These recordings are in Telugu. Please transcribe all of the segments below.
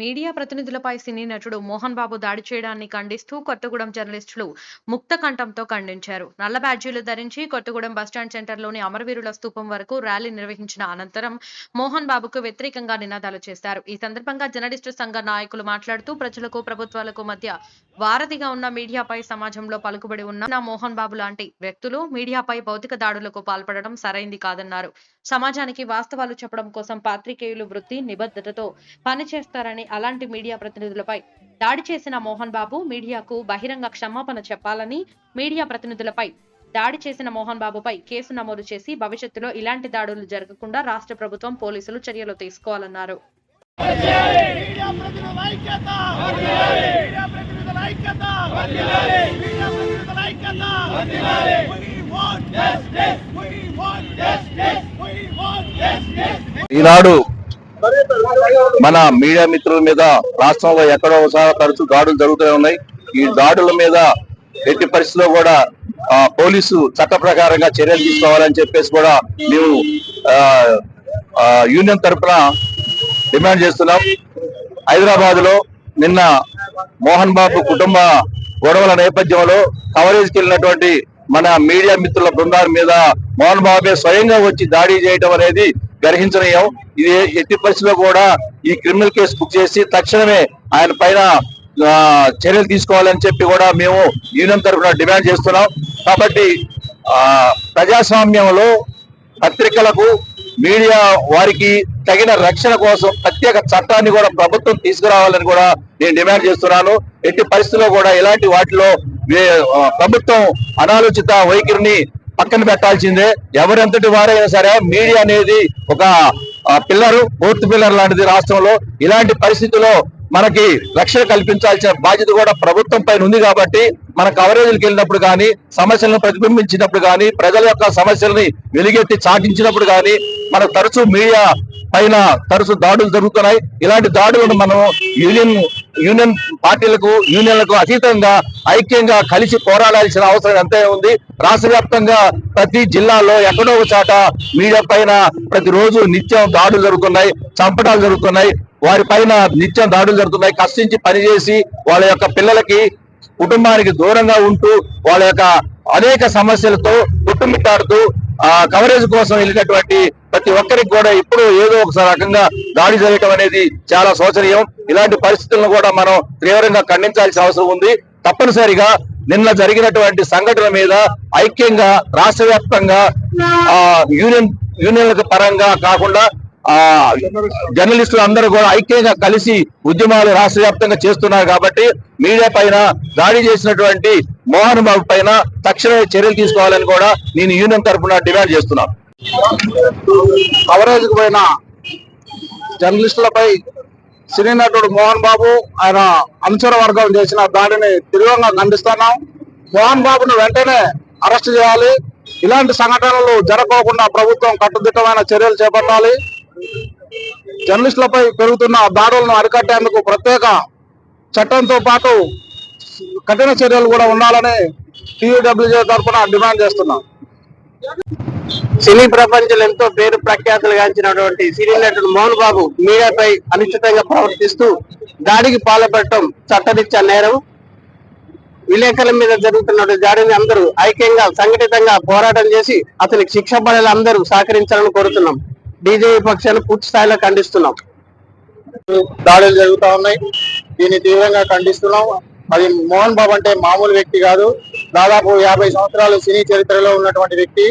మీడియా ప్రతినిధులపై సినీ నటుడు మోహన్ బాబు దాడి చేయడాన్ని ఖండిస్తూ కొత్తగూడెం జర్నలిస్టులు ముక్త కంఠంతో ఖండించారు. నల్ల బ్యాడ్జీలు ధరించి కొత్తగూడెం బస్టాండ్ సెంటర్లోని అమరవీరుల స్తూపం వరకు ర్యాలీ నిర్వహించిన అనంతరం మోహన్ బాబుకు వ్యతిరేకంగా నినాదాలు చేశారు. ఈ సందర్భంగా జర్నలిస్టు సంఘ నాయకులు మాట్లాడుతూ ప్రజలకు, ప్రభుత్వాలకు మధ్య వారధిగా ఉన్న మీడియాపై సమాజంలో పలుకుబడి ఉన్న మోహన్ బాబు లాంటి వ్యక్తులు మీడియాపై భౌతిక దాడులకు పాల్పడడం సరైంది కాదన్నారు. సమాజానికి వాస్తవాలు చెప్పడం కోసం పాత్రికేయులు వృత్తి నిబద్ధతతో పనిచేస్తారని, అలాంటి మీడియా ప్రతినిధులపై దాడి చేసిన మోహన్ బాబు మీడియాకు బహిరంగ క్షమాపణ చెప్పాలని, మీడియా ప్రతినిధులపై దాడి చేసిన మోహన్ బాబుపై కేసు నమోదు చేసి భవిష్యత్తులో ఇలాంటి దాడులు జరగకుండా రాష్ట్ర ప్రభుత్వం, పోలీసులు చర్యలు తీసుకోవాలన్నారు. ఈనాడు మన మీడియా మిత్రుల మీద రాష్ట్రంలో ఎక్కడో ఒకసారి తరచూ దాడులు జరుగుతూనే ఉన్నాయి. ఈ దాడుల మీద ఎట్టి పరిస్థితుల్లో కూడా పోలీసు చట్ట ప్రకారంగా చర్యలు తీసుకోవాలని చెప్పేసి కూడా మేము యూనియన్ తరఫున డిమాండ్ చేస్తున్నాం. హైదరాబాద్ లో నిన్న మోహన్ బాబు కుటుంబ గొడవల నేపథ్యంలో కవరేజ్కి వెళ్ళినటువంటి మన మీడియా మిత్రుల బృందాల మీద మోహన్ బాబే స్వయంగా వచ్చి దాడి చేయడం అనేది గర్హించనీయం. ఇది ఎట్టి పరిస్థితుల్లో కూడా ఈ క్రిమినల్ కేసు బుక్ చేసి తక్షణమే ఆయన పైన చర్యలు తీసుకోవాలని చెప్పి కూడా మేము యూనియన్ తరఫున డిమాండ్ చేస్తున్నాం. కాబట్టి ప్రజాస్వామ్యంలో పత్రికలకు, మీడియా వారికి తగిన రక్షణ కోసం ప్రత్యేక చట్టాన్ని కూడా ప్రభుత్వం తీసుకురావాలని కూడా నేను డిమాండ్ చేస్తున్నాను. ఎట్టి పరిస్థితుల్లో కూడా ఇలాంటి వాటిలో ప్రభుత్వం అనాలోచిత వైఖరిని పక్కన పెట్టాల్సిందే. ఎవరెంతటి వారైనా సరే మీడియా అనేది ఒక పిల్లరు, ఫోర్త్ పిల్లర్ లాంటిది రాష్ట్రంలో. ఇలాంటి పరిస్థితుల్లో మనకి రక్షణ కల్పించాల్సిన బాధ్యత కూడా ప్రభుత్వం పైన ఉంది. కాబట్టి మన కవరేజీలకు వెళ్ళినప్పుడు కానీ, సమస్యలను ప్రతిబింబించినప్పుడు కానీ, ప్రజల యొక్క సమస్యలని వెలుగెత్తి చాటించినప్పుడు కానీ మనకు తరచూ మీడియా పైన తరచూ దాడులు జరుగుతున్నాయి. ఇలాంటి దాడులను మనం యూనియన్ పార్టీలకు, యూనియన్లకు అతీతంగా ఐక్యంగా కలిసి పోరాడాల్సిన అవసరం ఎంతే ఉంది. రాష్ట్ర వ్యాప్తంగా ప్రతి జిల్లాలో ఎక్కడో ఒక చాట మీడియా పైన ప్రతిరోజు నిత్యం దాడులు జరుగుతున్నాయి, చంపడాలు జరుగుతున్నాయి, వారి పైన నిత్యం దాడులు జరుగుతున్నాయి. కష్టించి పనిచేసి వాళ్ళ యొక్క పిల్లలకి, కుటుంబానికి దూరంగా ఉంటూ వాళ్ళ యొక్క అనేక సమస్యలతో కొట్టుమిట్టాడుతూ కవరేజ్ కోసం వెళ్ళినటువంటి ప్రతి ఒక్కరికి కూడా ఇప్పుడు ఏదో ఒక రకంగా దాడి జరగడం అనేది చాలా శోచనీయం. ఇలాంటి పరిస్థితులను కూడా మనం తీవ్రంగా ఖండించాల్సిన అవసరం ఉంది. తప్పనిసరిగా నిన్న జరిగినటువంటి సంఘటన మీద ఐక్యంగా రాష్ట్ర వ్యాప్తంగా యూనియన్ల పరంగా కాకుండా జర్నలిస్టులు అందరూ కూడా ఐక్యంగా కలిసి ఉద్యమాలు రాష్ట్ర వ్యాప్తంగా చేస్తున్నారు. కాబట్టి మీడియా పైన దాడి చేసినటువంటి మోహన్ బాబు పైన తక్షణమే చర్యలు తీసుకోవాలని కూడా నేను యూనియన్ తరఫున డిమాండ్ చేస్తున్నాను. కవరేజ్ కు పోయిన జర్నలిస్టులపై సినీ నటుడు మోహన్ బాబు, ఆయన అనుచర వర్గం చేసిన దాడిని తీవ్రంగా ఖండిస్తున్నాం. మోహన్ బాబును వెంటనే అరెస్ట్ చేయాలి. ఇలాంటి సంఘటనలు జరగకుండా ప్రభుత్వం కట్టుదిట్టమైన చర్యలు చేపట్టాలి. జర్నలిస్టులపై పెరుగుతున్న దాడులను అరికట్టేందుకు ప్రత్యేక చట్టంతో పాటు కఠిన చర్యలు కూడా ఉండాలని టీయూడబ్ల్యూజే తరఫున డిమాండ్ చేస్తున్నాం. సినీ ప్రపంచంలో ఎంతో పేరు ప్రఖ్యాతులు గాంచినటువంటి సినీ నటుడు మోహన్ బాబు మీడియాపై అనుచితంగా ప్రవర్తిస్తూ దాడికి పాల్పడటం చట్టరీత్యా నేరం. విలేకరుల మీద జరుగుతున్న దాడిని అందరూ ఐక్యంగా సంఘటితంగా పోరాటం చేసి అతనికి శిక్ష పడేలా అందరూ సహకరించాలని కోరుతున్నాం. బీజేపీ పక్షాన్ని పూర్తి స్థాయిలో ఖండిస్తున్నాం. దాడులు జరుగుతూ ఉన్నాయి, దీన్ని తీవ్రంగా ఖండిస్తున్నాం. అది మోహన్ బాబు అంటే మామూలు వ్యక్తి కాదు. దాదాపు 50 సంవత్సరాలు సినీ చరిత్రలో ఉన్నటువంటి వ్యక్తి.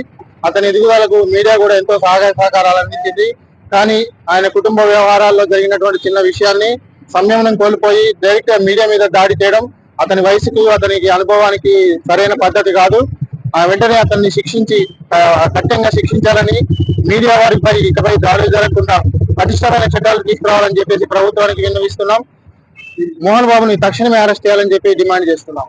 అతని ఎదుగుదలకు మీడియా కూడా ఎంతో సహకారాలు అందించింది. కానీ ఆయన కుటుంబ వ్యవహారాల్లో జరిగినటువంటి చిన్న విషయాన్ని సంయమనం కోల్పోయి డైరెక్ట్ గా మీడియా మీద దాడి చేయడం అతని వయసుకు, అతనికి అనుభవానికి సరైన పద్ధతి కాదు. వెంటనే అతన్ని శిక్షించి కఠినంగా శిక్షించాలని, మీడియా వారిపై ఇకపై దాడులు జరగకుండా పటిష్టమైన చట్టాలు తీసుకురావాలని చెప్పేసి ప్రభుత్వానికి విన్నవిస్తున్నాం. మోహన్ బాబుని తక్షణమే అరెస్ట్ చేయాలని చెప్పి డిమాండ్ చేస్తున్నాం.